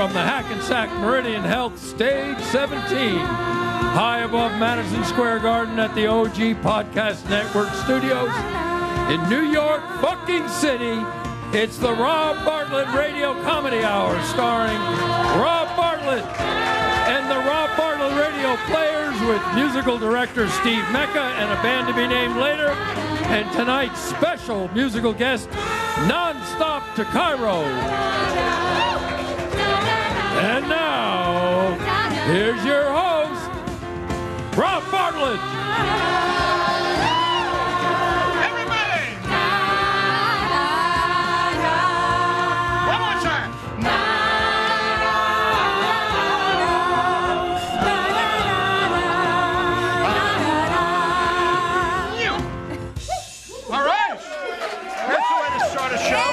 from the Hackensack Meridian Health Stage 17, high above Madison Square Garden at the OG Podcast Network studios in New York fucking City. It's the Rob Bartlett Radio Comedy Hour starring Rob Bartlett and the Rob Bartlett Radio Players with musical director Steve Mecca and a band to be named later. And tonight's special musical guest, Non-Stop to Cairo. And now, here's your host, Rob Bartlett. Everybody! One more time. All right. That's the way to start a show.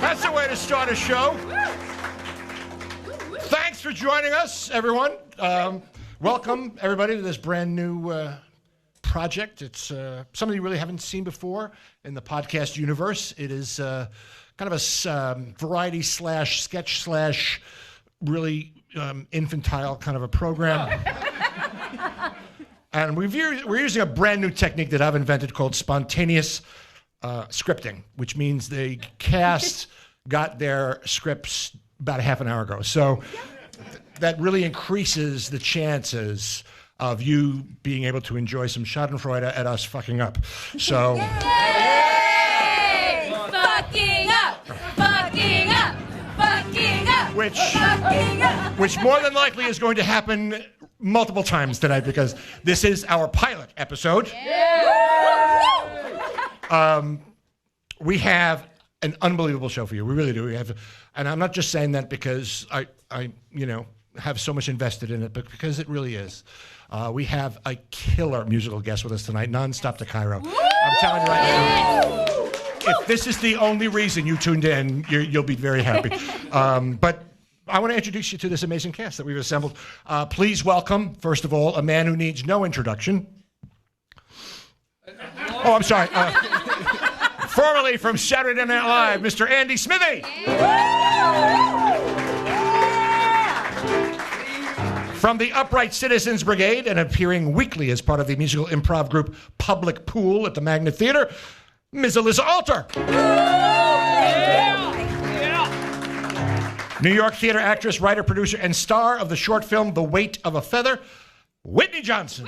That's the way to start a show. Thanks for joining us, everyone. Welcome, everybody, to this brand new project. It's something you really haven't seen before in the podcast universe. It is kind of a variety slash sketch slash really infantile kind of a program. And we're using a brand new technique that I've invented called spontaneous scripting, which means the cast got their scripts about a half an hour ago. So that really increases the chances of you being able to enjoy some schadenfreude at us fucking up. So, Yay! Fucking up! Fucking up! Fucking up! which more than likely is going to happen multiple times tonight because this is our pilot episode. We have an unbelievable show for you. We really do. We have, and I'm not just saying that because I have so much invested in it, but because it really is. We have a killer musical guest with us tonight, Non-Stop to Cairo. I'm telling you right now, if this is the only reason you tuned in, you'll be very happy. But I want to introduce you to this amazing cast that we've assembled. Please welcome, first of all, a man who needs no introduction. Oh, I'm sorry. Formerly from Saturday Night Live, Mr. Andy Smithy. From the Upright Citizens Brigade and appearing weekly as part of the musical improv group Public Pool at the Magnet Theater, Ms. Alyssa Alter. New York theater actress, writer, producer, and star of the short film The Weight of a Feather, Whitney Johnson.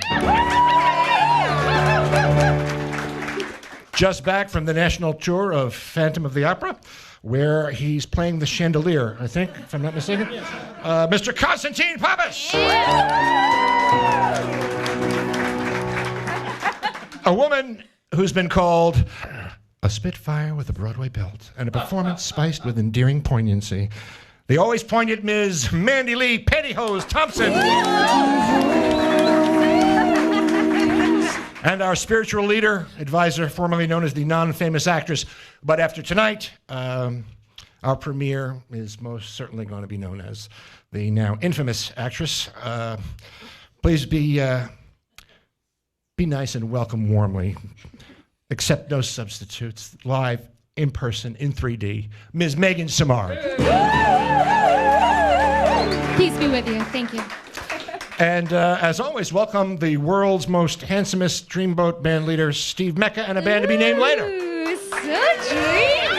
Just back from the national tour of Phantom of the Opera, where he's playing the chandelier, I think, if I'm not mistaken. Mr. Constantine Pappas. A woman who's been called a Spitfire with a Broadway belt and a performance spiced with endearing poignancy. The always poignant Ms. Mandy Lee Pantyhose Thompson. And our spiritual leader, advisor, formerly known as the non-famous actress. But after tonight, our premiere is most certainly going to be known as the now infamous actress. Please be nice and welcome warmly. Accept no substitutes. Live, in person, in 3D, Ms. Megan Samar. Peace be with you. Thank you. And as always, welcome the world's most handsomest dreamboat band leader, Steve Mecca, and a band to be named later. Ooh, so dreamy.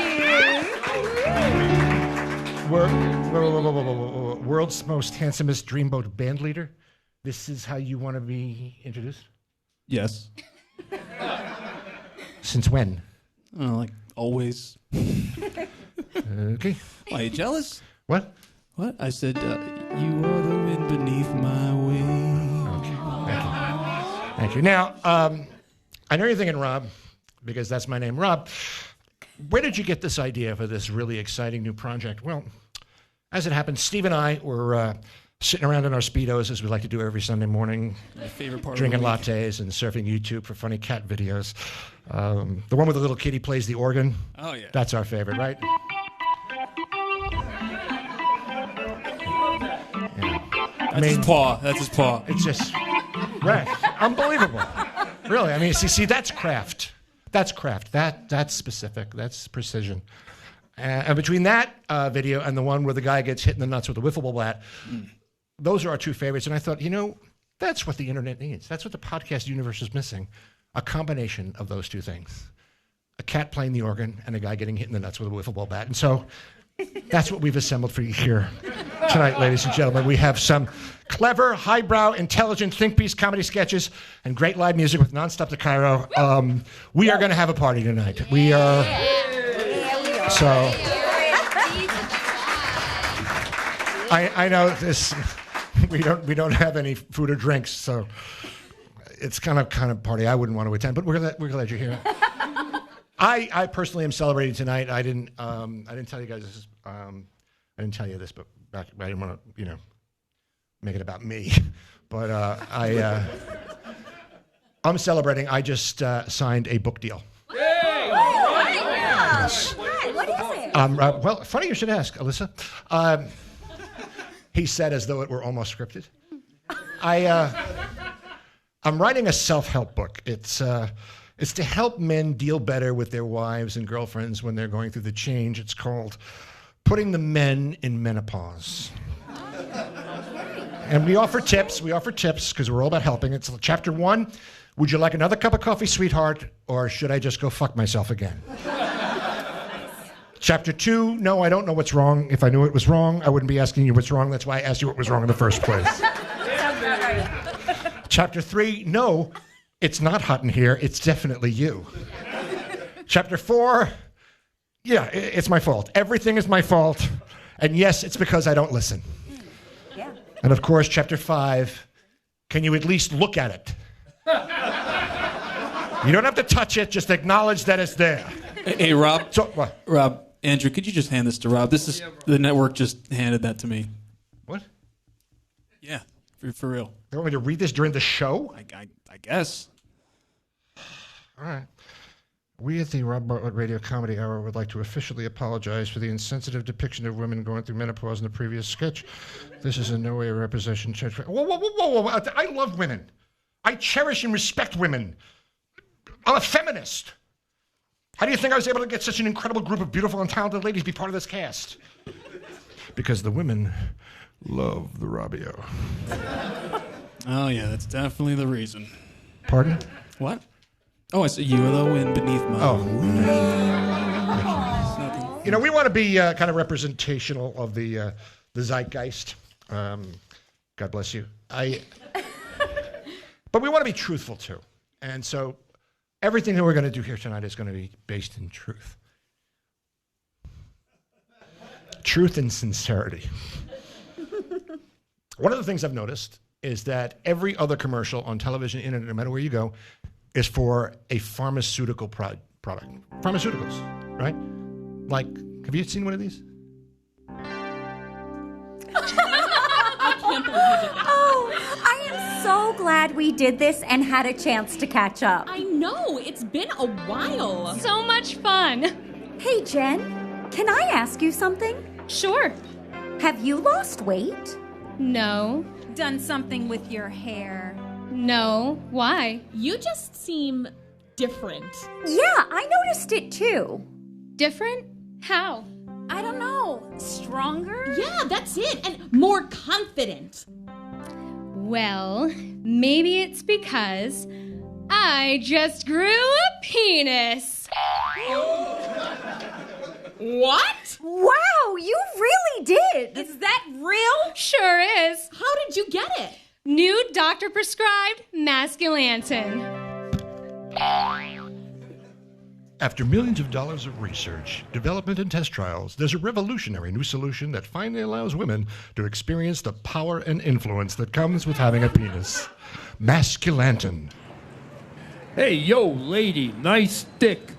World's most handsomest dreamboat band leader? This is how you want to be introduced? Yes. Since when? Like always. Okay. Why, are you jealous? What? What? I said, you are the wind beneath my wings. Okay. Thank you. Now, I know you're thinking Rob, because that's my name, Rob. Where did you get this idea for this really exciting new project? Well, as it happens, Steve and I were sitting around in our Speedos, as we like to do every Sunday morning, My favorite part drinking of the week. lattes and surfing YouTube for funny cat videos. The one with the little kitty plays the organ. Oh, yeah. That's our favorite, right? That's his paw. That's his paw. It's just, right, unbelievable. Really, I mean, see, that's craft. That's craft. That's specific. That's precision. And between that video and the one where the guy gets hit in the nuts with a wiffle ball bat, those are our two favorites. And I thought, that's what the internet needs. That's what the podcast universe is missing. A combination of those two things. A cat playing the organ and a guy getting hit in the nuts with a wiffle ball bat. And so that's what we've assembled for you here tonight, ladies and gentlemen. We have some clever, highbrow, intelligent think piece comedy sketches and great live music with Nonstop to Cairo. We are going to have a party tonight. We are. So I know this. We don't have any food or drinks, so it's kind of party I wouldn't want to attend. But we're glad you're here. I personally am celebrating tonight. I didn't tell you guys this. I didn't tell you this, but I didn't want to make it about me. But I'm celebrating. I just signed a book deal. Yes. What is it? Well, funny you should ask, Alyssa. He said as though it were almost scripted. I'm writing a self-help book. It's to help men deal better with their wives and girlfriends when they're going through the change. It's called Putting the Men in Menopause. And we offer tips because we're all about helping. It's chapter 1. Would you like another cup of coffee, sweetheart? Or should I just go fuck myself again? Chapter 2, no, I don't know what's wrong. If I knew it was wrong, I wouldn't be asking you what's wrong. That's why I asked you what was wrong in the first place. Chapter 3, no, it's not hot in here. It's definitely you. Chapter 4, yeah, it's my fault. Everything is my fault. And yes, it's because I don't listen. Yeah. And of course, chapter 5, can you at least look at it? You don't have to touch it, just acknowledge that it's there. Hey, Rob. So, what? Rob, Andrew, could you just hand this to Rob? The network just handed that to me. What? Yeah, for real. They want me to read this during the show? I guess. All right. We at the Rob Bartlett Radio Comedy Hour would like to officially apologize for the insensitive depiction of women going through menopause in the previous sketch. This is in no way a representation. Whoa. I love women. I cherish and respect women. I'm a feminist. How do you think I was able to get such an incredible group of beautiful and talented ladies to be part of this cast? Because the women love the Robbio. Oh, yeah, that's definitely the reason. Pardon? What? Oh, I see you are the wind beneath my wings. We want to be kind of representational of the zeitgeist. God bless you. But we want to be truthful, too. And so everything that we're going to do here tonight is going to be based in truth. Truth and sincerity. One of the things I've noticed is that every other commercial on television, internet, no matter where you go, is for a pharmaceutical product. Pharmaceuticals, right? Like, have you seen one of these? Oh, I am so glad we did this and had a chance to catch up. I know, it's been a while. So much fun. Hey, Jen, can I ask you something? Sure. Have you lost weight? No. Done something with your hair. No. Why? You just seem different. Yeah, I noticed it too. Different? How? I don't know. Stronger? Yeah, that's it. And more confident. Well, maybe it's because I just grew a penis. What? Wow, you really did. Is that real? Sure is. How did you get it? New doctor-prescribed Masculantin. After millions of dollars of research, development, and test trials, there's a revolutionary new solution that finally allows women to experience the power and influence that comes with having a penis. Masculantin. Hey, yo, lady, nice dick.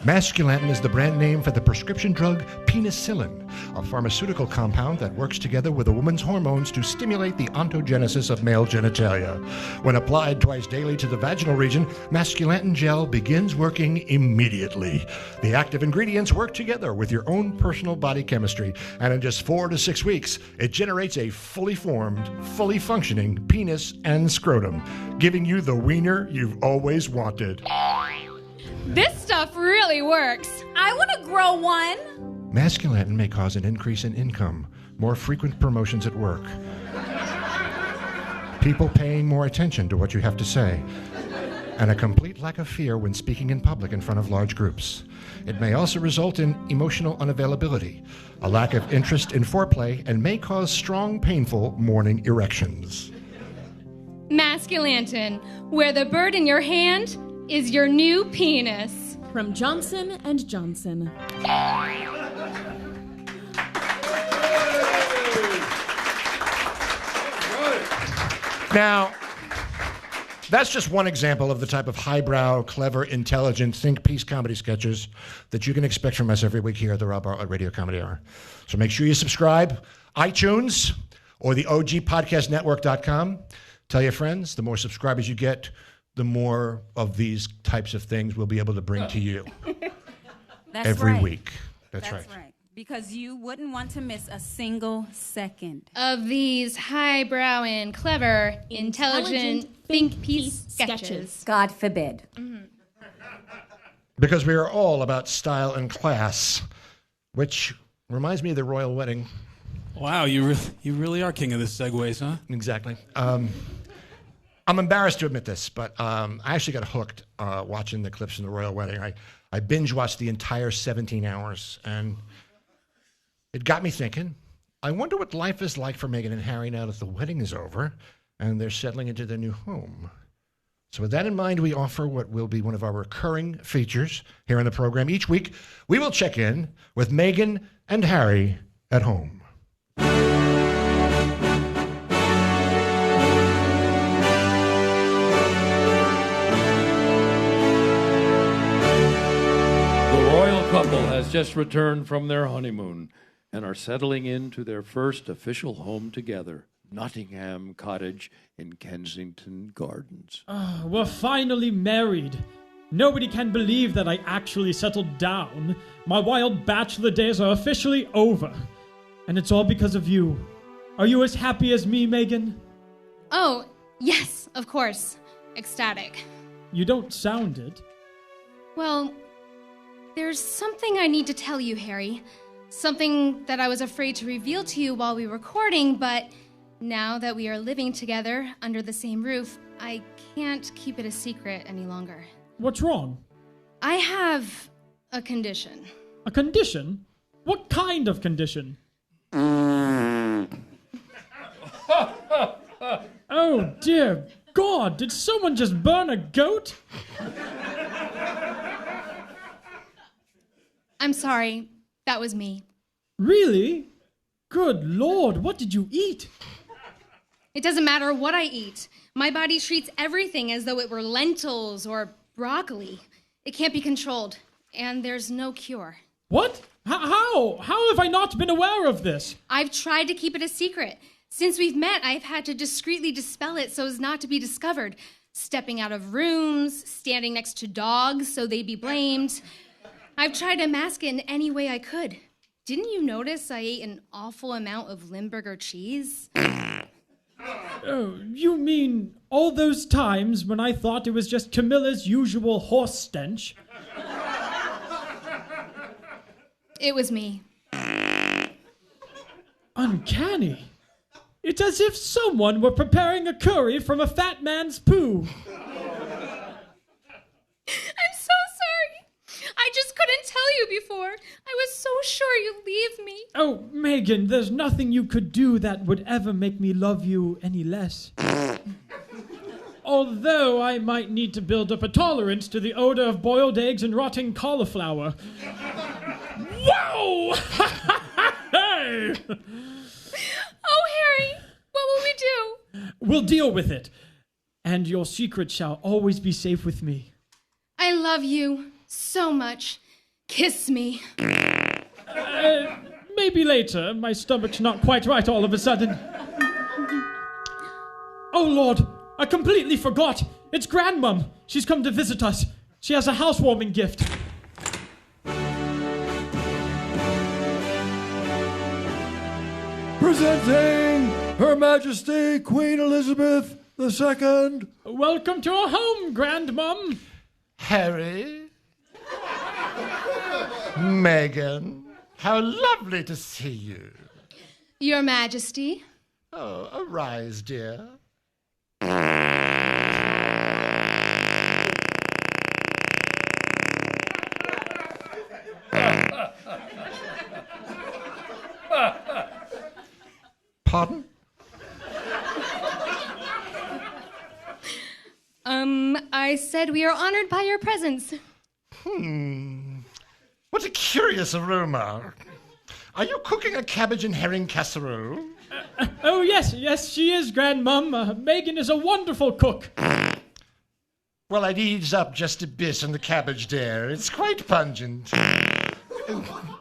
Masculantin is the brand name for the prescription drug penicillin, a pharmaceutical compound that works together with a woman's hormones to stimulate the ontogenesis of male genitalia. When applied twice daily to the vaginal region, Masculantin gel begins working immediately. The active ingredients work together with your own personal body chemistry, and in just 4 to 6 weeks, it generates a fully formed, fully functioning penis and scrotum, giving you the wiener you've always wanted. This stuff really works. I want to grow one. Masculinity may cause an increase in income, more frequent promotions at work, people paying more attention to what you have to say, and a complete lack of fear when speaking in public in front of large groups. It may also result in emotional unavailability, a lack of interest in foreplay, and may cause strong, painful morning erections. Masculantin, where the bird in your hand is your new penis. From Johnson & Johnson. Now, that's just one example of the type of highbrow, clever, intelligent, think-piece comedy sketches that you can expect from us every week here at the Rob Bartlett Radio Comedy Hour. So make sure you subscribe, iTunes, or the OGPodcastNetwork.com. Tell your friends. The more subscribers you get, the more of these types of things we'll be able to bring to you every week. That's right. Because you wouldn't want to miss a single second Of these highbrow and clever, intelligent think-piece sketches. God forbid. Because we are all about style and class, which reminds me of the royal wedding. Wow, you really are king of the segues, huh? Exactly. I'm embarrassed to admit this, but I actually got hooked watching the clips from the royal wedding. I binge-watched the entire 17 hours, and it got me thinking, I wonder what life is like for Meghan and Harry now that the wedding is over and they're settling into their new home. So with that in mind, we offer what will be one of our recurring features here on the program. Each week, we will check in with Meghan and Harry at home. The royal couple has just returned from their honeymoon and are settling into their first official home together, Nottingham Cottage in Kensington Gardens. We're finally married. Nobody can believe that I actually settled down. My wild bachelor days are officially over. And it's all because of you. Are you as happy as me, Meghan? Oh, yes, of course. Ecstatic. You don't sound it. Well, there's something I need to tell you, Harry. Something that I was afraid to reveal to you while we were recording, but now that we are living together under the same roof, I can't keep it a secret any longer. What's wrong? I have a condition. A condition? What kind of condition? Oh, dear God, did someone just burn a goat? I'm sorry, that was me. Really? Good Lord, what did you eat? It doesn't matter what I eat. My body treats everything as though it were lentils or broccoli. It can't be controlled, and there's no cure. What? How? How have I not been aware of this? I've tried to keep it a secret. Since we've met, I've had to discreetly dispel it so as not to be discovered. Stepping out of rooms, standing next to dogs so they'd be blamed. I've tried to mask it in any way I could. Didn't you notice I ate an awful amount of Limburger cheese? Oh, you mean all those times when I thought it was just Camilla's usual horse stench? It was me. Uncanny. It's as if someone were preparing a curry from a fat man's poo. I'm so sorry. I just couldn't tell you before. I was so sure you'd leave me. Oh, Meghan, there's nothing you could do that would ever make me love you any less. Although I might need to build up a tolerance to the odor of boiled eggs and rotting cauliflower. Whoa! Hey! Oh, Harry, what will we do? We'll deal with it. And your secret shall always be safe with me. I love you so much. Kiss me. Maybe later. My stomach's not quite right all of a sudden. Oh, Lord, I completely forgot. It's Grandmum. She's come to visit us. She has a housewarming gift. Presenting Her Majesty Queen Elizabeth II. Welcome to our home, Grandmum. Harry, Megan, how lovely to see you. Your Majesty. Oh, arise, dear. Pardon? I said we are honored by your presence. What a curious aroma. Are you cooking a cabbage and herring casserole? Oh, yes, she is, Grandmum. Megan is a wonderful cook. Well, I'd ease up just a bit on the cabbage, dear. It's quite pungent.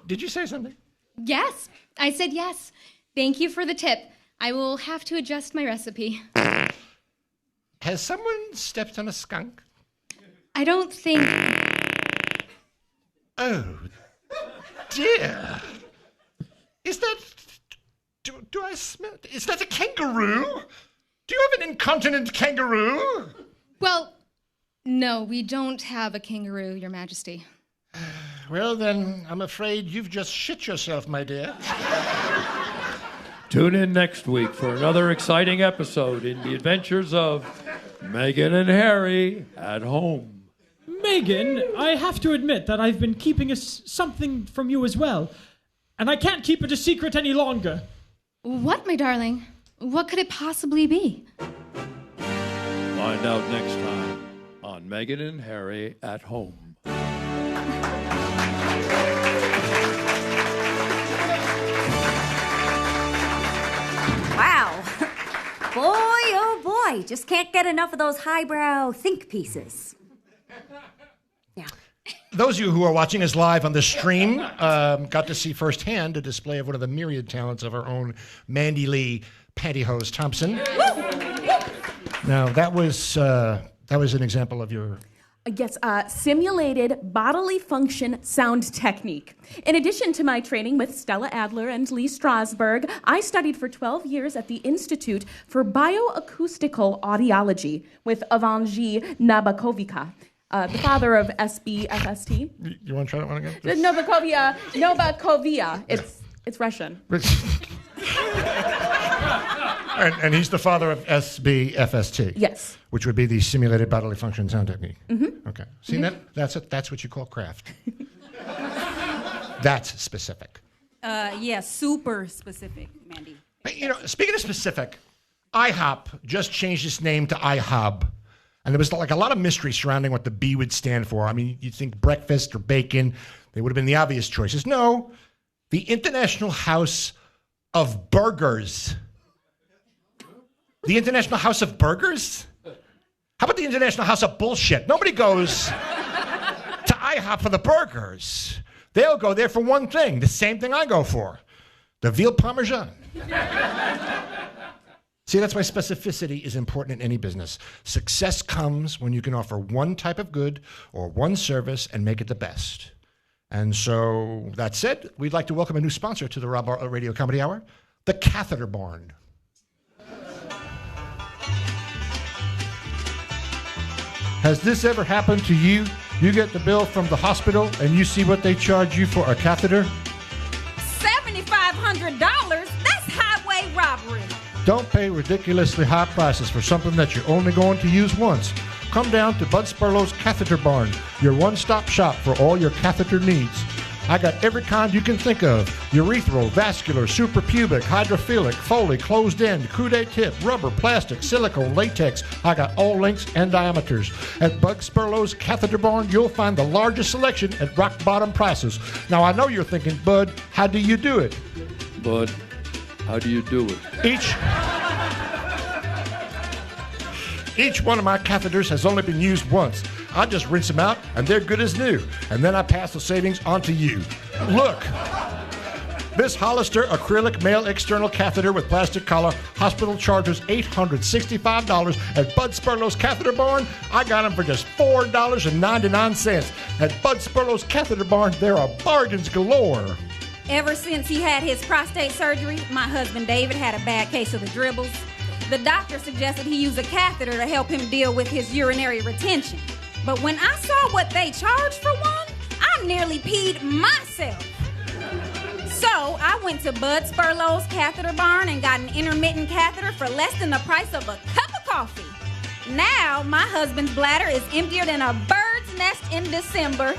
Did you say something? Yes, I said yes. Thank you for the tip. I will have to adjust my recipe. Has someone stepped on a skunk? I don't think... Oh, dear. Is that... Do I smell... Is that a kangaroo? Do you have an incontinent kangaroo? Well, no, we don't have a kangaroo, Your Majesty. Well, then, I'm afraid you've just shit yourself, my dear. Tune in next week for another exciting episode in the adventures of Meghan and Harry at home. Megan, I have to admit that I've been keeping something from you as well. And I can't keep it a secret any longer. What, my darling? What could it possibly be? Find out next time on Meghan and Harry at home. Wow. Boy, oh boy. Just can't get enough of those highbrow think pieces. Yeah. Those of you who are watching us live on the stream got to see firsthand a display of one of the myriad talents of our own Mandy Lee Pantyhose Thompson. Now, that was an example of your... Yes, simulated bodily function sound technique. In addition to my training with Stella Adler and Lee Strasberg, I studied for 12 years at the Institute for Bioacoustical Audiology with Evangy Nabakovica, the father of SBFST. You want to try that one again? Novakovia. It's Russian. And he's the father of SBFST. Yes. Which would be the simulated bodily function sound technique. Mm-hmm. Okay. See, that's what you call craft. That's specific. Yeah, super specific, Mandy. You know, speaking of specific, IHOP just changed its name to IHOB. And there was like a lot of mystery surrounding what the B would stand for. I mean, you'd think breakfast or bacon. They would have been the obvious choices. No, the International House of Burgers. The International House of Burgers? How about the International House of Bullshit? Nobody goes to IHOP for the burgers. They'll go there for one thing, the same thing I go for, the veal parmesan. See, that's why specificity is important in any business. Success comes when you can offer one type of good or one service and make it the best. And so, that said, we'd like to welcome a new sponsor to the Rob Bartlett Radio Comedy Hour, the Catheter Barn. Has this ever happened to you? You get the bill from the hospital and you see what they charge you for a catheter? $7,500? That's highway robbery. Don't pay ridiculously high prices for something that you're only going to use once. Come down to Bud Sperlow's Catheter Barn, your one-stop shop for all your catheter needs. I got every kind you can think of: urethral, vascular, suprapubic, hydrophilic, Foley, closed-end, coude tip, rubber, plastic, silicone, latex. I got all lengths and diameters. At Bud Sperlow's Catheter Barn, you'll find the largest selection at rock-bottom prices. Now, I know you're thinking, Bud, how do you do it? Bud, how do you do it? Each one of my catheters has only been used once. I just rinse them out, and they're good as new. And then I pass the savings on to you. Look, this Hollister acrylic male external catheter with plastic collar, hospital charges $865. At Bud Sperlow's Catheter Barn, I got them for just $4.99. At Bud Sperlow's Catheter Barn, there are bargains galore. Ever since he had his prostate surgery, my husband David had a bad case of the dribbles. The doctor suggested he use a catheter to help him deal with his urinary retention. But when I saw what they charged for one, I nearly peed myself. So I went to Bud Spurlow's catheter barn and got an intermittent catheter for less than the price of a cup of coffee. Now my husband's bladder is emptier than a bird's nest in December.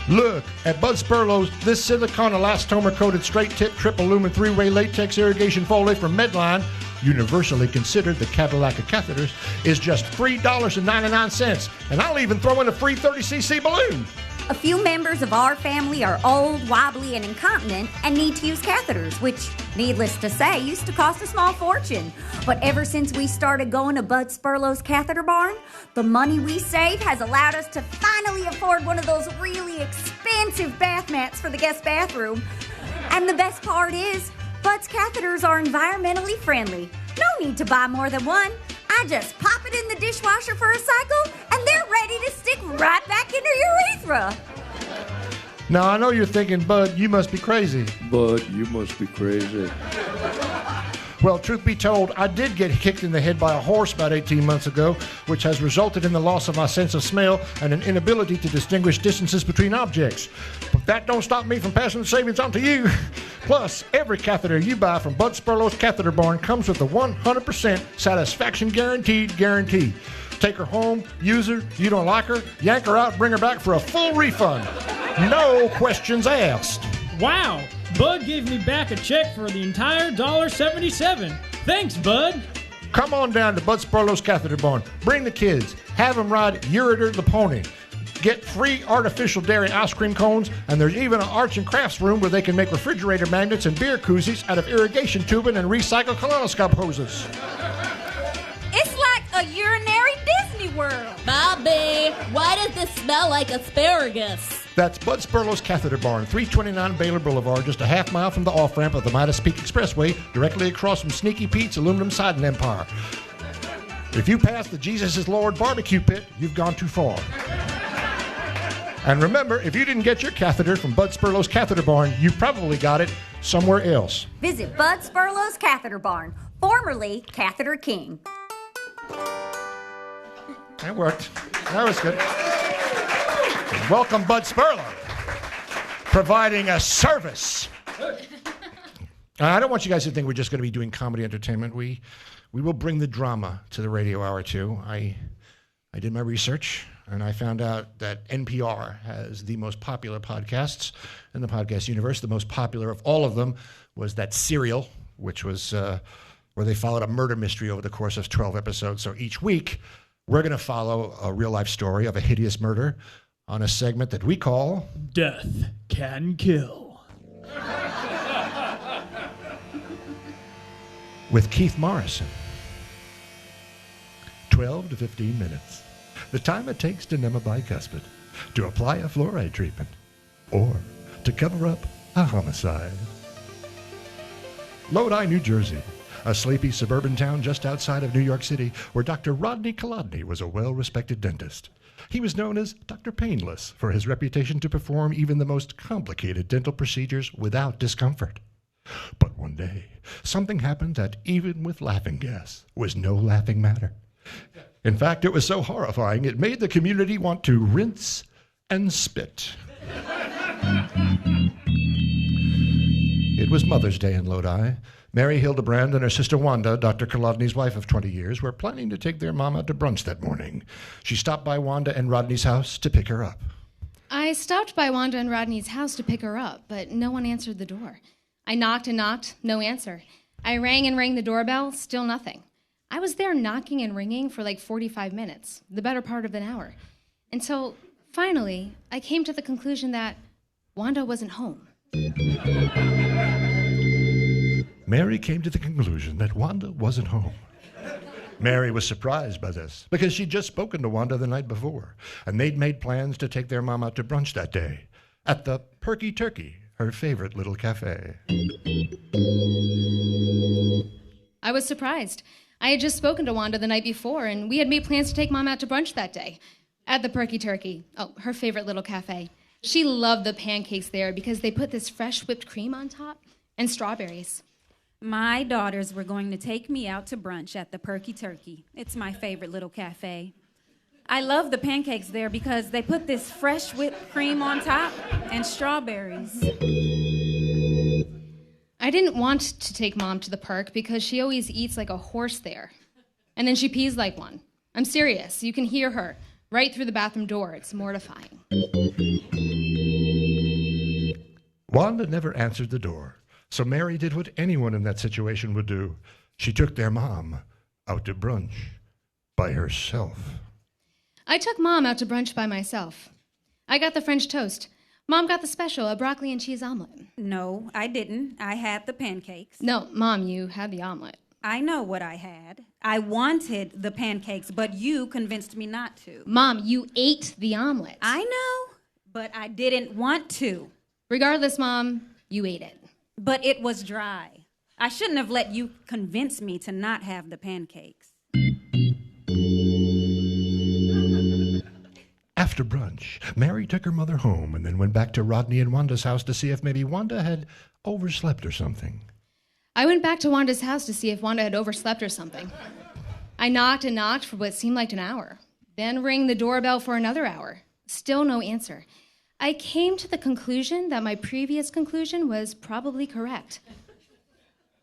Look, at Bud Spurlow's, this silicone elastomer-coated straight-tip triple lumen 3-way latex irrigation Foley from Medline, universally considered the Cadillac of catheters, is just $3.99, and I'll even throw in a free 30cc balloon. A few members of our family are old, wobbly, and incontinent and need to use catheters, which, needless to say, used to cost a small fortune. But ever since we started going to Bud Spurlow's catheter barn, the money we save has allowed us to finally afford one of those really expensive bath mats for the guest bathroom. And the best part is, Bud's catheters are environmentally friendly. No need to buy more than one. I just pop it in the dishwasher for a cycle, and they're ready to stick right back into your urethra. Now, I know you're thinking, Bud, you must be crazy. Bud, you must be crazy. Well, truth be told, I did get kicked in the head by a horse about 18 months ago, which has resulted in the loss of my sense of smell and an inability to distinguish distances between objects. But that don't stop me from passing the savings on to you. Plus, every catheter you buy from Bud Spurlow's Catheter Barn comes with a 100% satisfaction guarantee. Take her home, use her, you don't like her, yank her out, bring her back for a full refund. No questions asked. Wow, Bud gave me back a check for the entire $1.77. Thanks, Bud. Come on down to Bud Spurlow's Catheter Barn. Bring the kids. Have them ride Uritor the pony. Get free artificial dairy ice cream cones, and there's even an arts and crafts room where they can make refrigerator magnets and beer koozies out of irrigation tubing and recycled colonoscope hoses. It's like a urinary Disney World. Bobby, why does this smell like asparagus? That's Bud Spurlow's Catheter Barn, 329 Baylor Boulevard, just a half mile from the off-ramp of the Midas Peak Expressway, directly across from Sneaky Pete's Aluminum Siding Empire. If you pass the Jesus is Lord barbecue pit, you've gone too far. And remember, if you didn't get your catheter from Bud Spurlow's Catheter Barn, you probably got it somewhere else. Visit Bud Spurlow's Catheter Barn, formerly Catheter King. That worked. That was good. Welcome, Bud Spurlow, providing a service. I don't want you guys to think we're just going to be doing comedy entertainment. We will bring the drama to the radio hour, too. I did my research, and I found out that NPR has the most popular podcasts in the podcast universe. The most popular of all of them was that Serial, which was where they followed a murder mystery over the course of 12 episodes. So each week, we're going to follow a real-life story of a hideous murder on a segment that we call Death Can Kill. with Keith Morrison. 12 to 15 minutes. The time it takes to numb a bicuspid, to apply a fluoride treatment, or to cover up a homicide. Lodi, New Jersey, a sleepy suburban town just outside of New York City, where Dr. Rodney Kolodny was a well-respected dentist. He was known as Dr. Painless for his reputation to perform even the most complicated dental procedures without discomfort. But one day, something happened that, even with laughing gas, was no laughing matter. In fact, it was so horrifying, it made the community want to rinse and spit. It was Mother's Day in Lodi. Mary Hildebrand and her sister Wanda, Dr. Kolodny's wife of 20 years, were planning to take their mama to brunch that morning. She stopped by Wanda and Rodney's house to pick her up. I stopped by Wanda and Rodney's house to pick her up, but no one answered the door. I knocked and knocked, no answer. I rang and rang the doorbell, still nothing. I was there knocking and ringing for like 45 minutes, the better part of an hour, until finally I came to the conclusion that Wanda wasn't home. Mary came to the conclusion that Wanda wasn't home. Mary was surprised by this because she'd just spoken to Wanda the night before, and they'd made plans to take their mom out to brunch that day at the Perky Turkey, her favorite little cafe. I was surprised. I had just spoken to Wanda the night before, and we had made plans to take Mom out to brunch that day at the Perky Turkey, her favorite little cafe. She loved the pancakes there because they put this fresh whipped cream on top and strawberries. My daughters were going to take me out to brunch at the Perky Turkey. It's my favorite little cafe. I love the pancakes there because they put this fresh whipped cream on top and strawberries. I didn't want to take Mom to the park because she always eats like a horse there. And then she pees like one. I'm serious. You can hear her right through the bathroom door. It's mortifying. Wanda never answered the door, so Mary did what anyone in that situation would do. She took their mom out to brunch by herself. I took Mom out to brunch by myself. I got the French toast. Mom got the special, a broccoli and cheese omelet. No, I didn't. I had the pancakes. No, Mom, you had the omelet. I know what I had. I wanted the pancakes, but you convinced me not to. Mom, you ate the omelet. I know, but I didn't want to. Regardless, Mom, you ate it. But it was dry. I shouldn't have let you convince me to not have the pancakes. After brunch, Mary took her mother home and then went back to Rodney and Wanda's house to see if maybe Wanda had overslept or something. I went back to Wanda's house to see if Wanda had overslept or something. I knocked and knocked for what seemed like an hour, then rang the doorbell for another hour. Still no answer. I came to the conclusion that my previous conclusion was probably correct.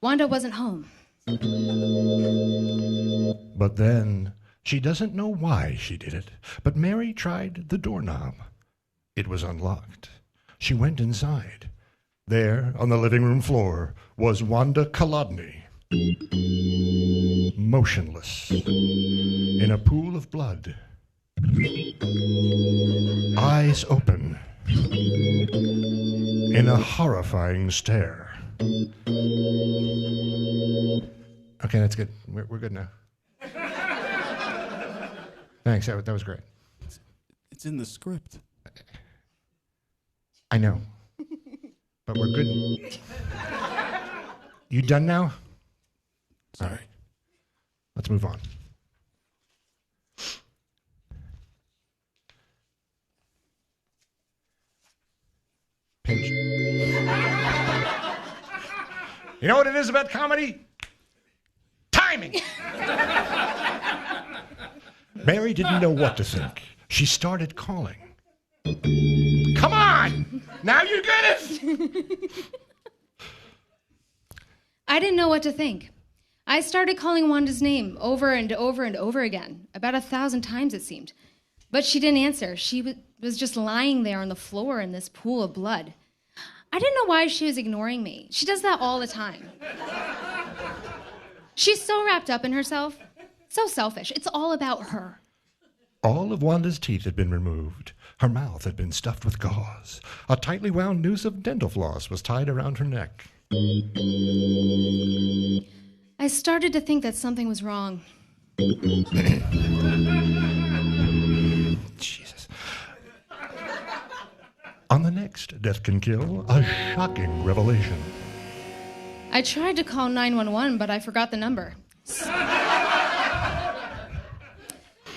Wanda wasn't home. But then, she doesn't know why she did it, but Mary tried the doorknob. It was unlocked. She went inside. There, on the living room floor, was Wanda Kolodny, motionless, in a pool of blood. Eyes open, in a horrifying stare. Okay, that's good. We're good now. Thanks, that was great. It's in the script. I know, but we're good. You done now? All right, let's move on. Page. You know what it is about comedy? Timing! Mary didn't know what to think. She started calling. Come on! Now you get it! I didn't know what to think. I started calling Wanda's name over and over and over again, about 1,000 times it seemed. But she didn't answer. She was just lying there on the floor in this pool of blood. I didn't know why she was ignoring me. She does that all the time. She's so wrapped up in herself, so selfish. It's all about her. All of Wanda's teeth had been removed. Her mouth had been stuffed with gauze. A tightly wound noose of dental floss was tied around her neck. I started to think that something was wrong. Jesus. On the next Death Can Kill, a shocking revelation. I tried to call 911, but I forgot the number.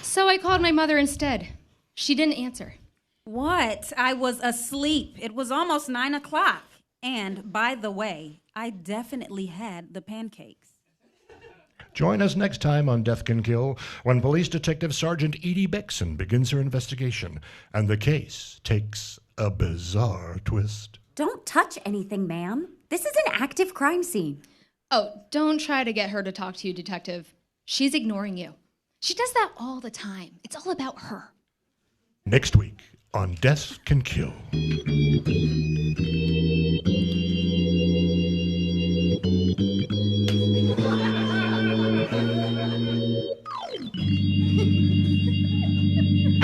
So I called my mother instead. She didn't answer. What? I was asleep. It was almost 9 o'clock. And, by the way, I definitely had the pancakes. Join us next time on Death Can Kill when Police Detective Sergeant Edie Bexon begins her investigation and the case takes a bizarre twist. Don't touch anything, ma'am. This is an active crime scene. Oh, don't try to get her to talk to you, Detective. She's ignoring you. She does that all the time. It's all about her. Next week on Death Can Kill.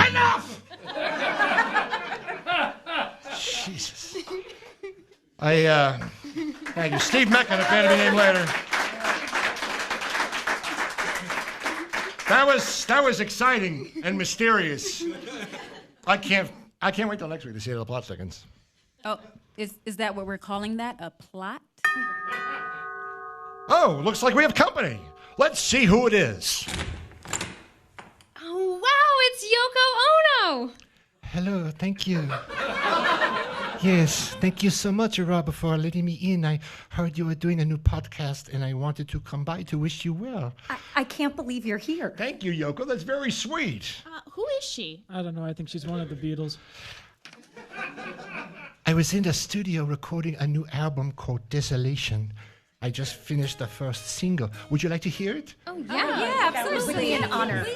Enough! Jesus. Thank you. Steve Meccan, a fan to be named later. That was exciting and mysterious. I can't wait till next week to see the plot thickens. Oh, is that what we're calling that? A plot? Oh, looks like we have company. Let's see who it is. Oh, wow, it's Yoko Ono! Hello, thank you. Yes, thank you so much, Rob, for letting me in. I heard you were doing a new podcast, and I wanted to come by to wish you well. I can't believe you're here. Thank you, Yoko. That's very sweet. Who is she? I don't know. I think she's one of the Beatles. I was in the studio recording a new album called Desolation. I just finished the first single. Would you like to hear it? Oh, yeah, absolutely. An honor.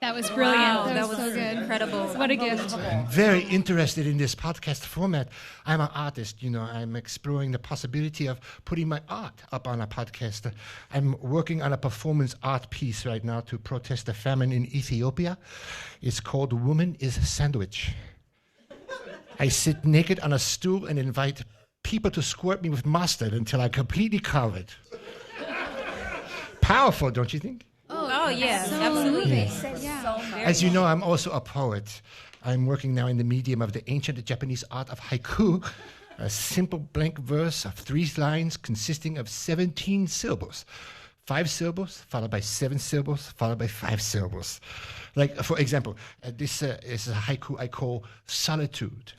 That was brilliant. Wow, that was so good. Incredible. What a gift. I'm very interested in this podcast format. I'm an artist, I'm exploring the possibility of putting my art up on a podcast. I'm working on a performance art piece right now to protest the famine in Ethiopia. It's called Woman is Sandwich. I sit naked on a stool and invite people to squirt me with mustard until I'm completely covered. Powerful, don't you think? Oh, yeah, absolutely. As you know, I'm also a poet. I'm working now in the medium of the ancient Japanese art of haiku, a simple blank verse of 3 lines consisting of 17 syllables. 5 syllables, followed by 7 syllables, followed by 5 syllables. Like, for example, this is a haiku I call Solitude.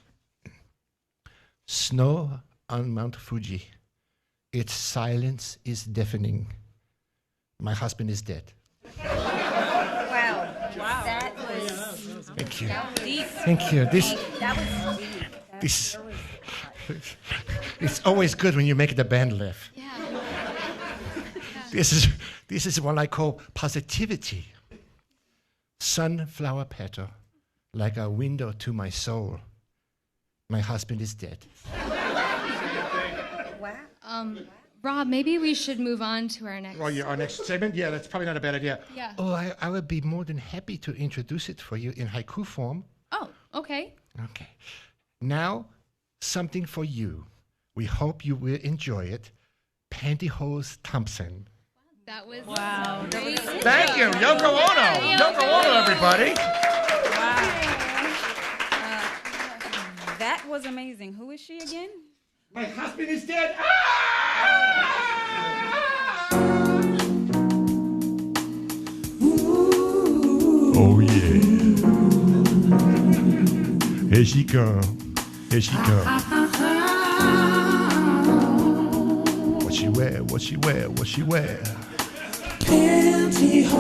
Snow on Mount Fuji. Its silence is deafening. My husband is dead. Wow. That was Thank you. deep. Thank you. That was deep. It's always good when you make the band laugh. Yeah. This is one I call positivity. Sunflower petal, like a window to my soul. My husband is dead. Wow. Rob, maybe we should move on to our next. Well, yeah, our next segment? Yeah, that's probably not a bad idea. Yeah. Oh, I would be more than happy to introduce it for you in haiku form. Oh, okay. Okay. Now, something for you. We hope you will enjoy it. Pantyhose Thompson. That was Wow. Thank you, Yoko Ono. Yoko Ono, everybody. That was amazing. Who is she again? My husband is dead. Oh yeah. Here she come. Here she come. What she wear? What she wear? What she wear? Pantyhose.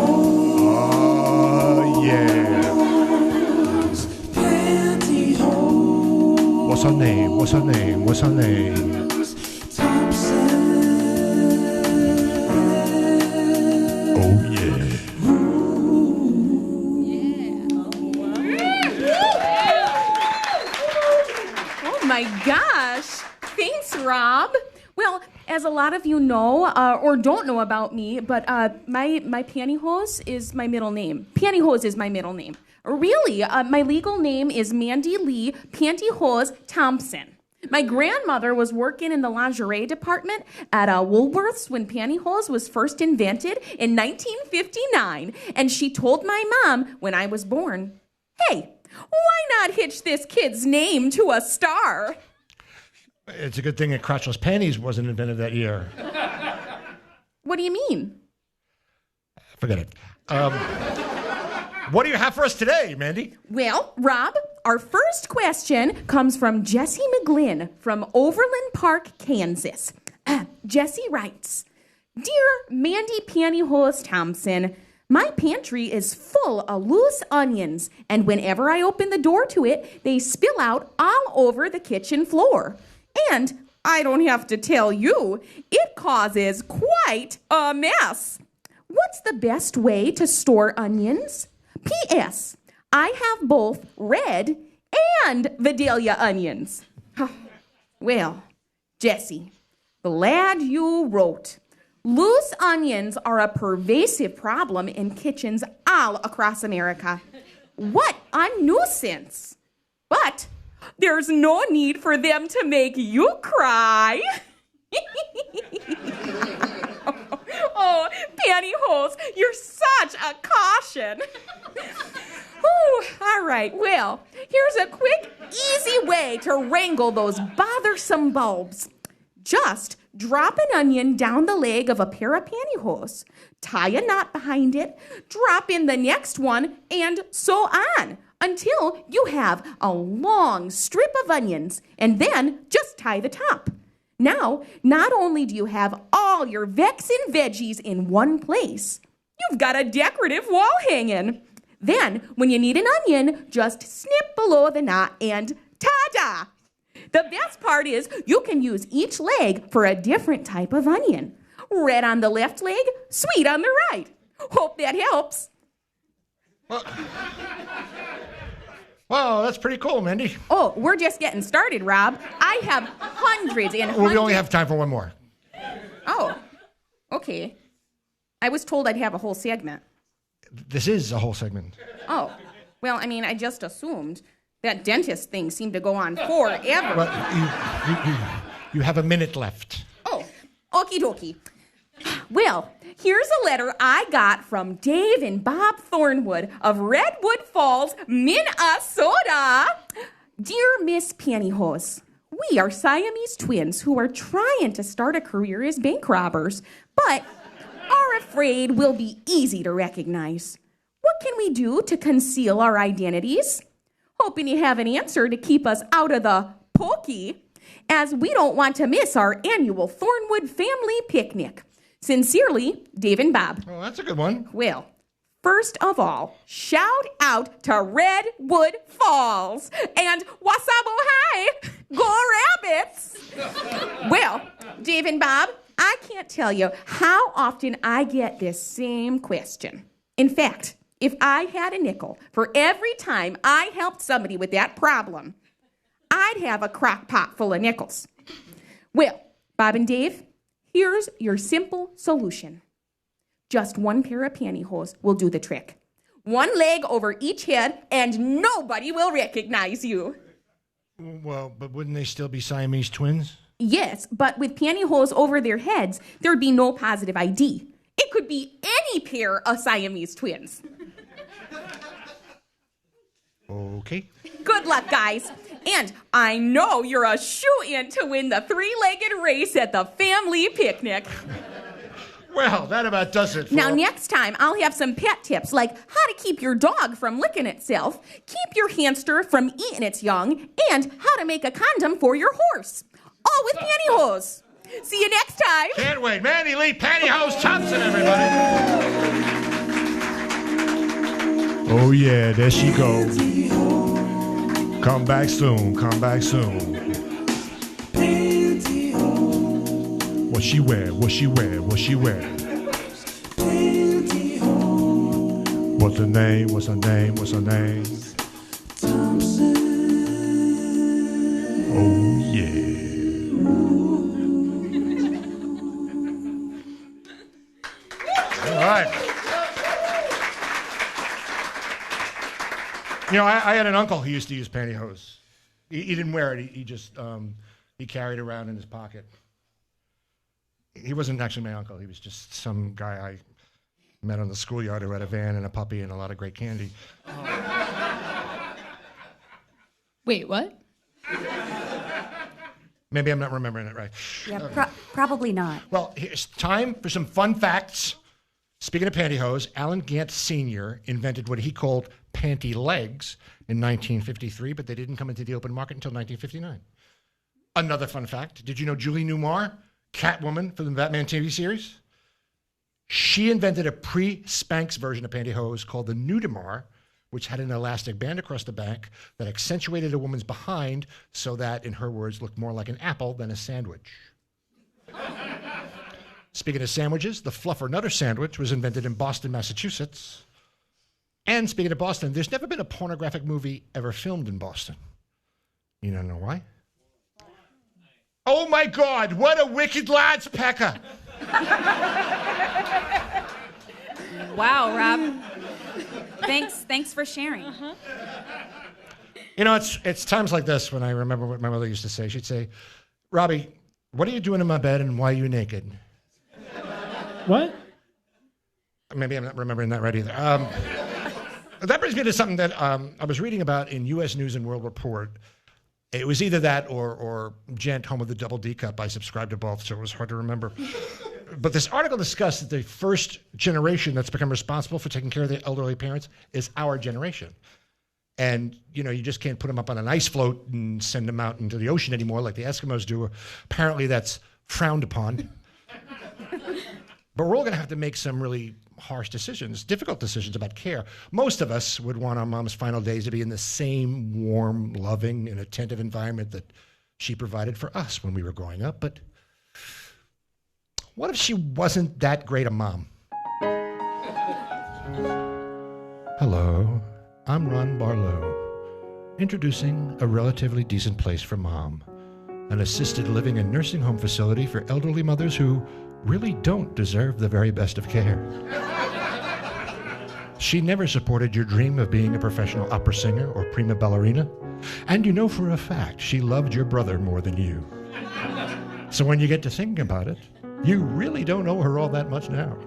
Oh yeah. Pantyhose. What's her name? What's her name? What's her name? Thompson. Oh yeah. Oh my gosh. Thanks, Rob. Well, as a lot of you know or don't know about me, but my pantyhose is my middle name. Pantyhose is my middle name. Really, my legal name is Mandy Lee Pantyhose Thompson. My grandmother was working in the lingerie department at Woolworths when pantyhose was first invented in 1959, and she told my mom when I was born, "Hey, why not hitch this kid's name to a star?" It's a good thing that crotchless panties wasn't invented that year. What do you mean? Forget it. What do you have for us today, Mandy? Well, Rob, our first question comes from Jessie McGlynn from Overland Park, Kansas. Jessie writes, "Dear Mandy Pantyhose Thompson, my pantry is full of loose onions, and whenever I open the door to it, they spill out all over the kitchen floor. And I don't have to tell you, it causes quite a mess. What's the best way to store onions? P.S. I have both red and Vidalia onions." Well, Jessie, glad you wrote. Loose onions are a pervasive problem in kitchens all across America. What a nuisance! But there's no need for them to make you cry. Oh, pantyhose, you're such a caution. Ooh, all right, well, here's a quick, easy way to wrangle those bothersome bulbs. Just drop an onion down the leg of a pair of pantyhose, tie a knot behind it, drop in the next one, and so on. until you have a long strip of onions, and then just tie the top. Now, not only do you have all your vexin veggies in one place, you've got a decorative wall hanging. Then, when you need an onion, just snip below the knot and ta-da! The best part is you can use each leg for a different type of onion. Red on the left leg, sweet on the right. Hope that helps. Well, that's pretty cool, Mindy. Oh, we're just getting started, Rob. I have hundreds and hundreds. Well, we only have time for one more. Oh, okay. I was told I'd have a whole segment. This is a whole segment. Oh, well, I mean, I just assumed. That dentist thing seemed to go on forever. Well, you have a minute left. Oh, okie dokie. Well, here's a letter I got from Dave and Bob Thornwood of Redwood Falls, Minnesota. Dear Miss Pantyhose, we are Siamese twins who are trying to start a career as bank robbers, but are afraid we'll be easy to recognize. What can we do to conceal our identities? Hoping you have an answer to keep us out of the pokey, as we don't want to miss our annual Thornwood family picnic. Sincerely, Dave and Bob. Oh, that's a good one. Well, first of all, shout out to Redwood Falls and Wasabo High. Go Rabbits! Well, Dave and Bob, I can't tell you how often I get this same question. In fact, if I had a nickel for every time I helped somebody with that problem, I'd have a crock pot full of nickels. Well, Bob and Dave, here's your simple solution. Just one pair of pantyhose will do the trick. One leg over each head, and nobody will recognize you. Well, but wouldn't they still be Siamese twins? Yes, but with pantyhose over their heads, there'd be no positive ID. It could be any pair of Siamese twins. Okay. Good luck, guys. And I know you're a shoo-in to win the three-legged race at the family picnic. Well, that about does it. Now, next time, I'll have some pet tips, like how to keep your dog from licking itself, keep your hamster from eating its young, and how to make a condom for your horse. All with pantyhose. See you next time. Can't wait. Mandy Lee Pantyhose Thompson, everybody. Oh yeah, there she goes. Come back soon, come back soon. What she wear, what she wear, what she wear. What's her name, what's her name, what's her name? Oh yeah. All right. You know, I had an uncle who used to use pantyhose. He didn't wear it. He just he carried it around in his pocket. He wasn't actually my uncle. He was just some guy I met on the schoolyard who had a van and a puppy and a lot of great candy. Wait, what? Maybe I'm not remembering it right. Yeah, probably not. Well, here's time for some fun facts. Speaking of pantyhose, Alan Gant Sr. invented what he called panty legs in 1953, but they didn't come into the open market until 1959. Another fun fact, did you know Julie Newmar, Catwoman for the Batman TV series? She invented a pre-Spanx version of pantyhose called the Nudimar, which had an elastic band across the back that accentuated a woman's behind so that, in her words, looked more like an apple than a sandwich. Speaking of sandwiches, the Fluffer Nutter sandwich was invented in Boston, Massachusetts. And speaking of Boston, there's never been a pornographic movie ever filmed in Boston. You don't know why? Oh my God, what a wicked lad's pecker! Wow, Rob. Thanks for sharing. Uh-huh. You know, it's times like this when I remember what my mother used to say. She'd say, Robbie, what are you doing in my bed and why are you naked? What? Maybe I'm not remembering that right either. That brings me to something that I was reading about in U.S. News and World Report. It was either that or Gent, home of the Double D Cup. I subscribed to both, so it was hard to remember. But this article discussed that the first generation that's become responsible for taking care of their elderly parents is our generation. And, you just can't put them up on an ice float and send them out into the ocean anymore like the Eskimos do. Apparently that's frowned upon. But we're all going to have to make some really harsh decisions, difficult decisions about care. Most of us would want our mom's final days to be in the same warm, loving, and attentive environment that she provided for us when we were growing up. But what if she wasn't that great a mom? Hello, I'm Ron Barlow, introducing A Relatively Decent Place for Mom, an assisted living and nursing home facility for elderly mothers who really don't deserve the very best of care. She never supported your dream of being a professional opera singer or prima ballerina, and you know for a fact she loved your brother more than you. So when you get to thinking about it, you really don't owe her all that much now.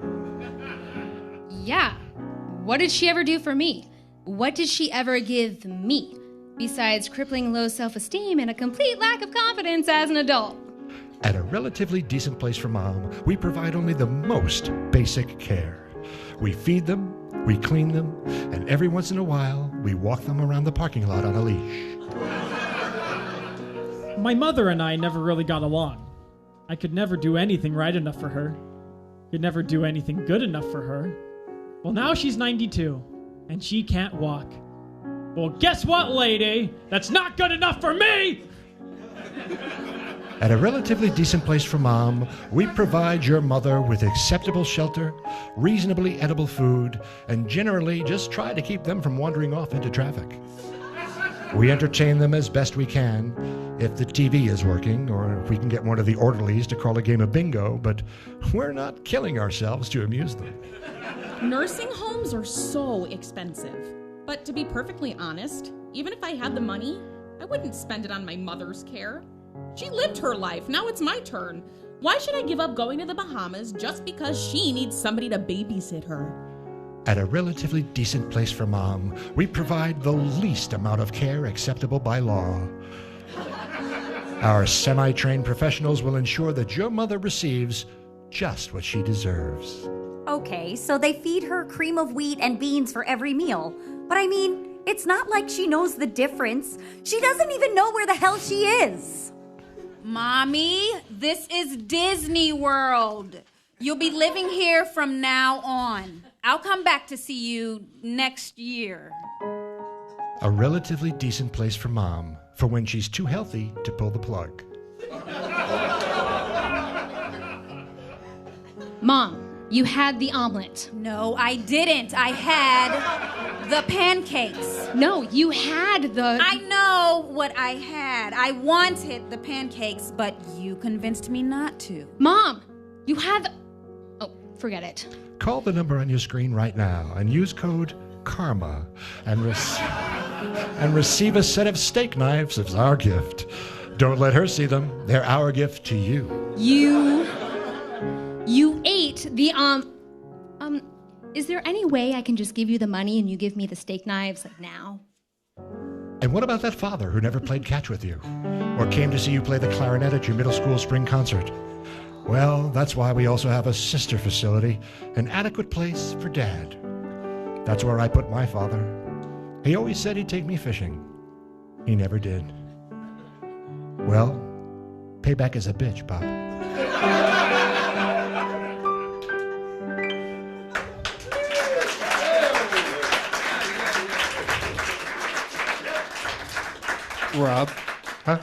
Yeah. What did she ever do for me? What did she ever give me? Besides crippling low self-esteem and a complete lack of confidence as an adult. At A Relatively Decent Place for Mom, we provide only the most basic care. We feed them, we clean them, and every once in a while, we walk them around the parking lot on a leash. My mother and I never really got along. I could never do anything right enough for her. Could never do anything good enough for her. Well, now she's 92, and she can't walk. Well, guess what, lady? That's not good enough for me! At A Relatively Decent Place for Mom, we provide your mother with acceptable shelter, reasonably edible food, and generally just try to keep them from wandering off into traffic. We entertain them as best we can, if the TV is working, or if we can get one of the orderlies to call a game of bingo, but we're not killing ourselves to amuse them. Nursing homes are so expensive. But to be perfectly honest, even if I had the money, I wouldn't spend it on my mother's care. She lived her life. Now it's my turn. Why should I give up going to the Bahamas just because she needs somebody to babysit her? At A Relatively Decent Place for Mom, we provide the least amount of care acceptable by law. Our semi-trained professionals will ensure that your mother receives just what she deserves. Okay, so they feed her cream of wheat and beans for every meal. But I mean, it's not like she knows the difference. She doesn't even know where the hell she is. Mommy, this is Disney World. You'll be living here from now on. I'll come back to see you next year. A Relatively Decent Place for Mom, for when she's too healthy to pull the plug. Mom, you had the omelet. No, I didn't. I had the pancakes. No, you had the... I know what I had. I wanted the pancakes, but you convinced me not to. Mom, you had the... Oh, forget it. Call the number on your screen right now and use code KARMA and receive a set of steak knives as our gift. Don't let her see them. They're our gift to you. You ate the, is there any way I can just give you the money and you give me the steak knives, like, now? And what about that father who never played catch with you? Or came to see you play the clarinet at your middle school spring concert? Well, that's why we also have a sister facility, an adequate place for Dad. That's where I put my father. He always said he'd take me fishing. He never did. Well, payback is a bitch, Pop. Rob, Huh?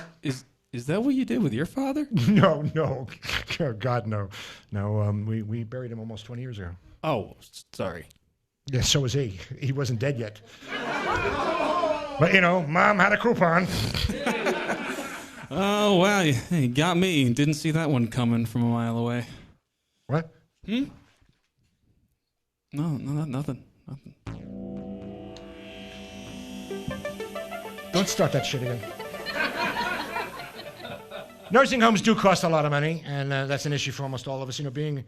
Is that what you did with your father? No. Oh, God, no. No, we buried him almost 20 years ago. Oh, sorry. Yeah, so was he. He wasn't dead yet. But, Mom had a coupon. Oh, wow, you got me. Didn't see that one coming from a mile away. What? No, nothing. Don't start that shit again. Nursing homes do cost a lot of money, and that's an issue for almost all of us. Being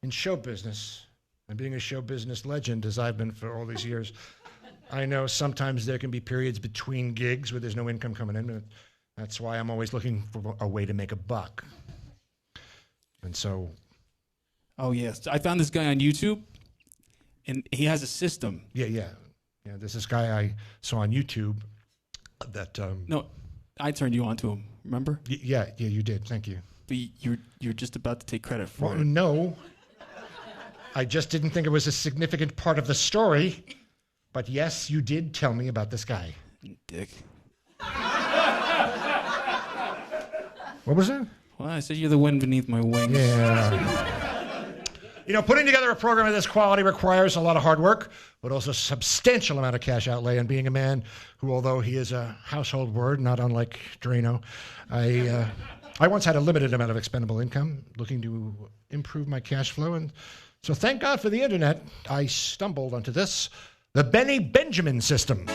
in show business, and being a show business legend, as I've been for all these years, I know sometimes there can be periods between gigs where there's no income coming in. And that's why I'm always looking for a way to make a buck. And so... Oh, yes. I found this guy on YouTube, and he has a system. Yeah. Yeah, there's this guy I saw on YouTube that. No, I turned you on to him. Remember? Yeah, you did. Thank you. But you're just about to take credit for Well, it. no. I just didn't think it was a significant part of the story. But yes, you did tell me about this guy. Dick. What was that? Well, I said you're the wind beneath my wings. Yeah. You know, putting together a program of this quality requires a lot of hard work, but also a substantial amount of cash outlay. And being a man who, although he is a household word, not unlike Drano, I once had a limited amount of expendable income, looking to improve my cash flow. And so thank God for the internet, I stumbled onto this, the Benny Benjamin system.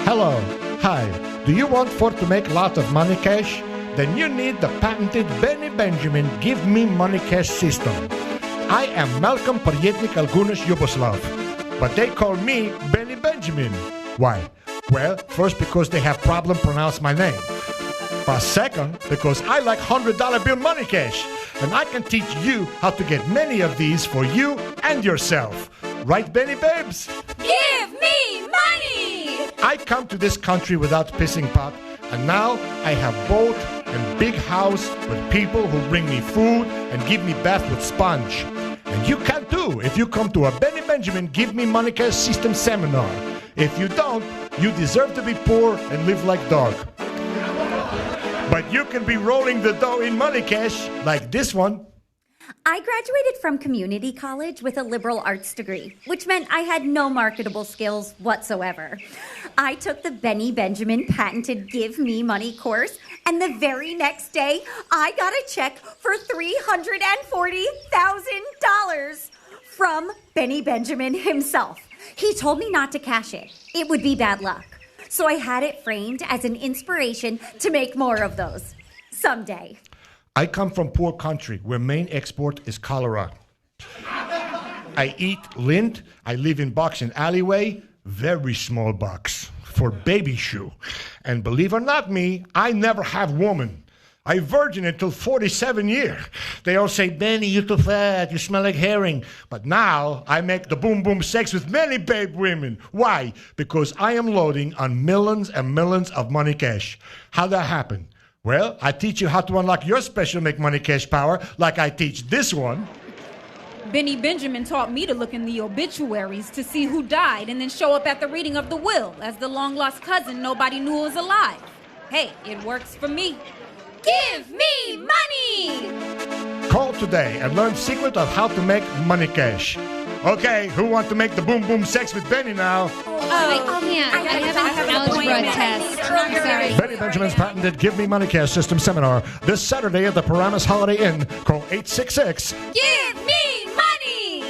Hello. Hi. Do you want for to make lot of money cash? Then you need the patented Benny Benjamin Give Me Money Cash system. I am Malcolm Prietnik Algunas Yugoslav, but they call me Benny Benjamin. Why? Well, first because they have problem pronounce my name. But second, because I like $100 bill money cash, and I can teach you how to get many of these for you and yourself. Right, Benny Babes? Give me money! I come to this country without pissing pot, and now I have boat and big house with people who bring me food and give me bath with sponge. And you can too if you come to a Benny Benjamin Give Me Money Cash System seminar. If you don't, you deserve to be poor and live like dog. But you can be rolling the dough in money cash like this one. I graduated from community college with a liberal arts degree, which meant I had no marketable skills whatsoever. I took the Benny Benjamin patented Give Me Money course, and the very next day, I got a check for $340,000 from Benny Benjamin himself. He told me not to cash it. It would be bad luck. So I had it framed as an inspiration to make more of those someday. I come from poor country where main export is cholera. I eat lint. I live in box and alleyway, very small box for baby shoe. And believe or not me, I never have woman. I virgin until 47 years. They all say, Benny, you too fat, you smell like herring. But now I make the boom boom sex with many babe women. Why? Because I am loading on millions and millions of money cash. How'd that happen? Well, I teach you how to unlock your special make money cash power like I teach this one. Benny Benjamin taught me to look in the obituaries to see who died and then show up at the reading of the will as the long-lost cousin nobody knew was alive. Hey, it works for me. Give me money! Call today and learn secret of how to make money cash. Okay, who want to make the boom boom sex with Benny now? I can't. I have an algebra test. I'm sorry. Benny Benjamin's patented Give Me Money Cash System seminar this Saturday at the Paramus Holiday Inn. Call 866. Give me money!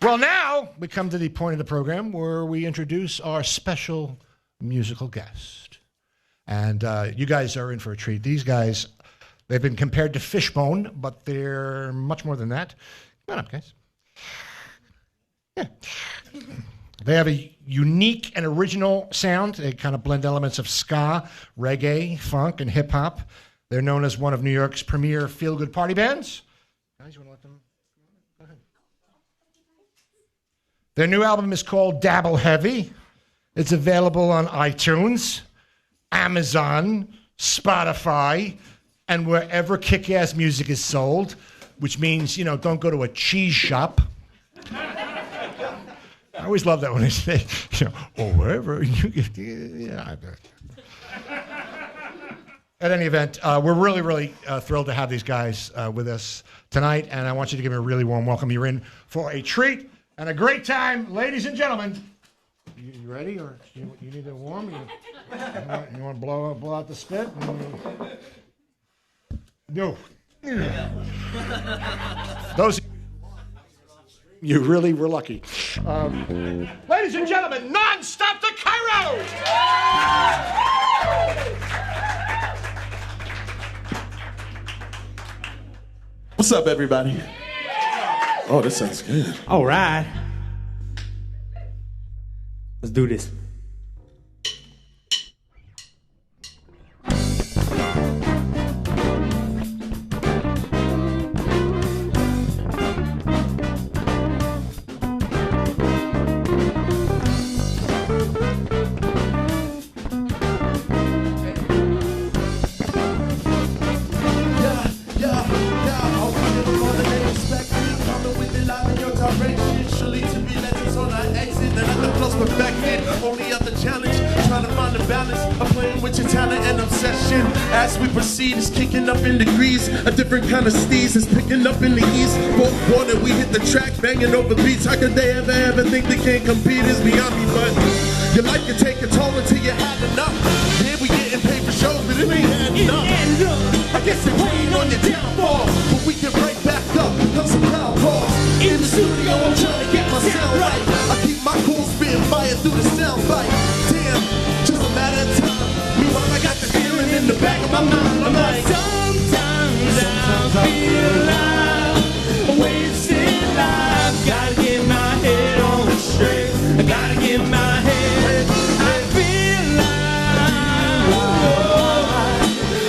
Well, now we come to the point of the program where we introduce our special musical guest. And you guys are in for a treat. These guys, they've been compared to Fishbone, but they're much more than that. Come on up, guys. Yeah. They have a unique and original sound. They kind of blend elements of ska, reggae, funk, and hip-hop. They're known as one of New York's premier feel-good party bands. Guys, you want to let them? Go ahead. Their new album is called Dabble Heavy. It's available on iTunes, Amazon, Spotify, and wherever kick-ass music is sold, which means, you know, don't go to a cheese shop. I always love that when they say, you know, or wherever you get, yeah. At any event, we're really, really thrilled to have these guys with us tonight, and I want you to give them a really warm welcome. You're in for a treat and a great time, ladies and gentlemen. You ready, or you need to warm? You want to blow out the spit? No. Those. You really were lucky. Ladies and gentlemen, Non-Stop the Cairo! What's up, everybody? Oh, this sounds good. All right. Let's do this. trying to find the balance of playing with your talent and obsession. As we proceed, it's kicking up in degrees. A different kind of steez is picking up in the east. Both wanted, we hit the track, banging over beats. How could they ever think they can't compete? It's beyond me, but your life can take a toll until you had enough. Yeah, we getting paid for shows, but it ain't had enough. I guess it rained on your downfall, but we get right back up. Come some loud calls. In the studio, I'm trying to get my sound right. I keep my cool spitting fire through the sound bite. Damn, just a matter of time. Meanwhile, I got the feeling in the back of my mind. I'm like, sometimes I feel like wasting life. Gotta get my head on straight. I gotta get my head. I feel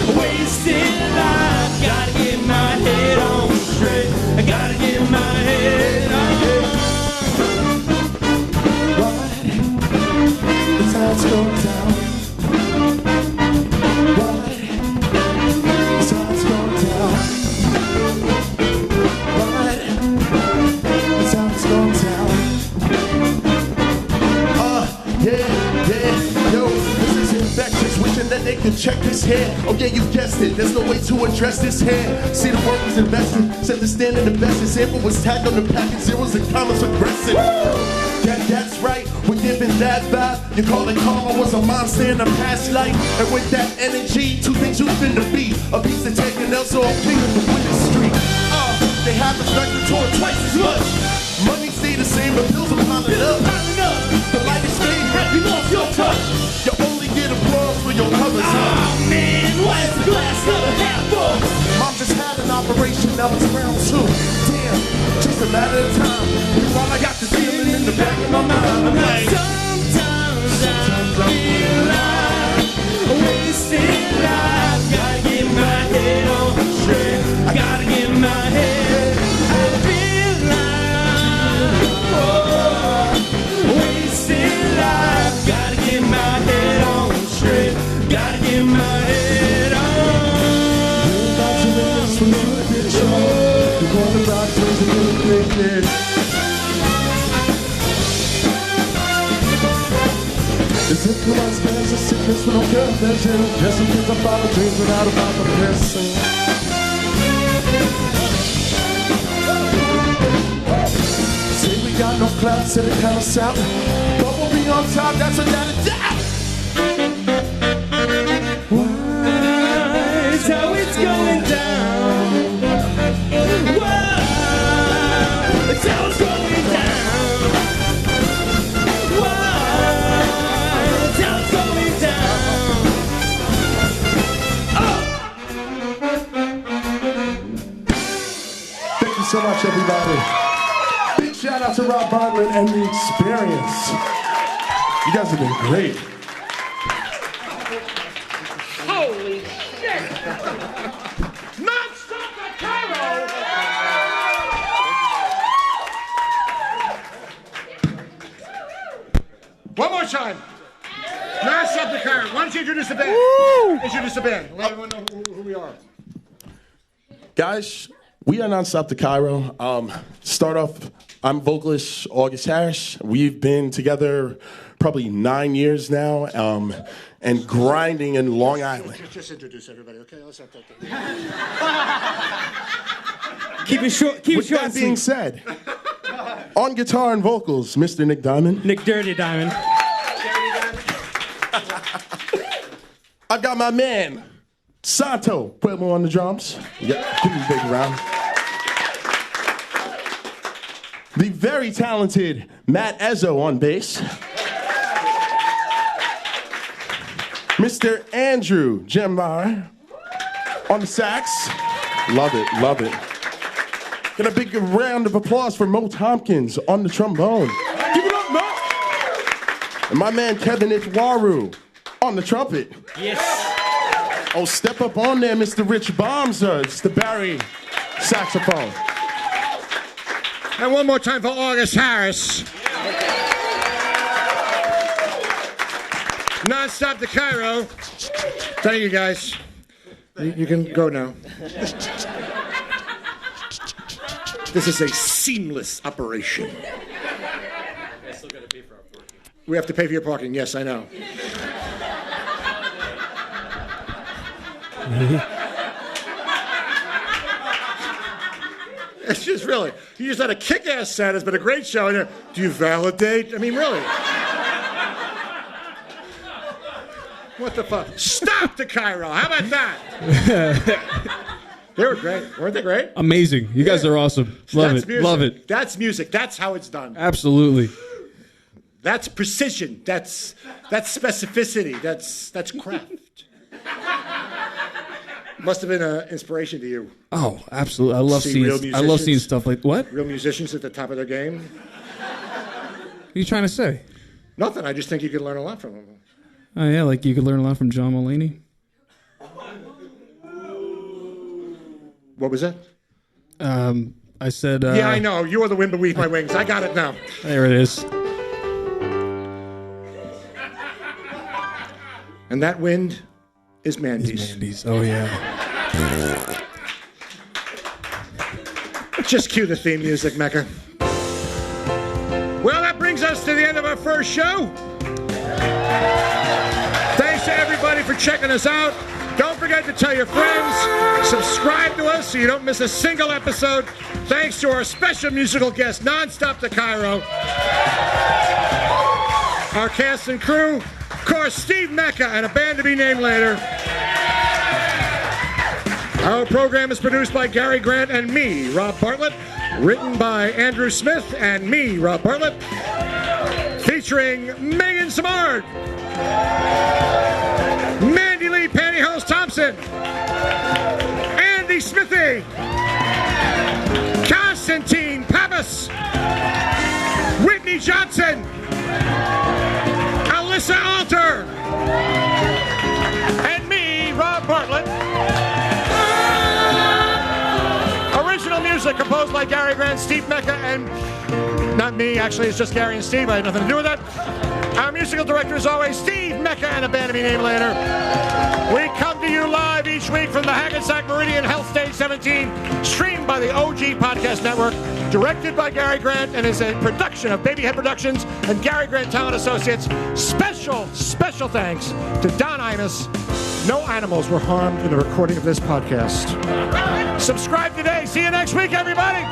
like wasting life. Gotta get my head on straight. I gotta get my head on. The tides go down. Right. The tides go down. Right. The tides go down. Yeah, yo, this is infectious. Wishing that they could check this hair. Oh yeah, you guessed it. There's no way to address this hair. See, the work was invested. Set the standard, the best. His sample was tagged on the package. Zeros and commas aggressive. Yeah, that's right. We're giving that vibe. You call it karma, was a monster in a past life. And with that energy, two things you finna be: a piece of taking else or a king of the winning streak. They have the spectrum torn twice as much. Money stay the same, but bills are piling up. The light is fading, have you lost your touch? You only get applause for your covers up. Oh man, why is the glass not half full? Mom just had an operation, now it's round 2. Damn, just a matter of time. Meanwhile, I got this feeling in the back of my mind. I'm like, sometimes I feel like wasting life. Gotta get my head on straight. I gotta get my head. I feel like wasting life. Gotta get my head on straight. Gotta get my head on. We're about to make this from the picture. We're going about crazy little cricket. Is it too much there's a sickness with no cure? There's just some kids about the dreams without about the blessing. Say we got no clouds, said it kind of south. But we'll be on top, that's without a doubt. Why is how it's going down? Why is how it's going down? So much, everybody. Big shout out to Rob Bartlett and The Experience. You guys have been great. Holy shit! Non-stop at Cairo! One more time. Non-stop at Cairo. Why don't you introduce the band? Woo! Introduce the band. Let everyone know who we are. Guys, we are Non-Stop to Cairo. Start off, I'm vocalist August Harris. We've been together probably 9 years now, and grinding in Long Island. Just introduce everybody, okay? Let's not take it. Keep it short. Keep it short. With that being said, on guitar and vocals, Mr. Nick Diamond. Nick Dirty Diamond. I've got my man, Santo Pueblo on the drums. Yeah, give him a big round. The very talented Matt Ezzo on bass. Mr. Andrew Jembar on the sax. Love it, love it. Get a big round of applause for Mo Tompkins on the trombone. Give it up, Mo! And my man Kevin Itwaru on the trumpet. Yes. Oh, step up on there, Mr. Rich Bomser. It's the Barry saxophone. And one more time for August Harris. Non-stop to Cairo. Thank you, guys. You can go now. This is a seamless operation. We have to pay for your parking. Yes, I know. It's just really, you just had a kick-ass set. It's been a great show. And do you validate? I mean, really. What the fuck? Stop the Cairo. How about that? They were great. Weren't they great? Amazing. You guys are awesome. Love That's it. music. Love it. That's music. That's how it's done. Absolutely. That's precision. That's specificity. That's craft. Must have been an inspiration to you. Oh, absolutely. I love seeing stuff like what? Real musicians at the top of their game. What are you trying to say? Nothing. I just think you could learn a lot from them. Oh yeah, like you could learn a lot from John Mulaney. What was that? I said. Yeah, I know. You are the wind beneath my wings. I got it now. There it is. And that wind is Mandy's. Oh yeah. Just cue the theme music, Mecca. Well, that brings us to the end of our first show. Thanks to everybody for checking us out. Don't forget to tell your friends. Subscribe to us so you don't miss a single episode. Thanks to our special musical guest, Nonstop to Cairo. Our cast and crew. Of course, Steve Mecca and a band to be named later. Our program is produced by Gary Grant and me, Rob Bartlett. Written by Andrew Smith and me, Rob Bartlett. Featuring Megan Samard, Mandy Lee Pantyhose Thompson, Andy Smithy, Constantine Pappas, Whitney Johnson, Alyssa Alter, and me, Rob Bartlett. Original music composed by Gary Grant, Steve Mecca, and not me, actually, it's just Gary and Steve. I had nothing to do with that. Our musical director is always Steve Mecca, and a band to be named later. We come to you live each week from the Hackensack Meridian Health Stage 17, streamed by the OG Podcast Network, directed by Gary Grant, and is a production of Babyhead Productions and Gary Grant Talent Associates. Special thanks to Don Imus. No animals were harmed in the recording of this podcast. Subscribe today. See you next week, everybody.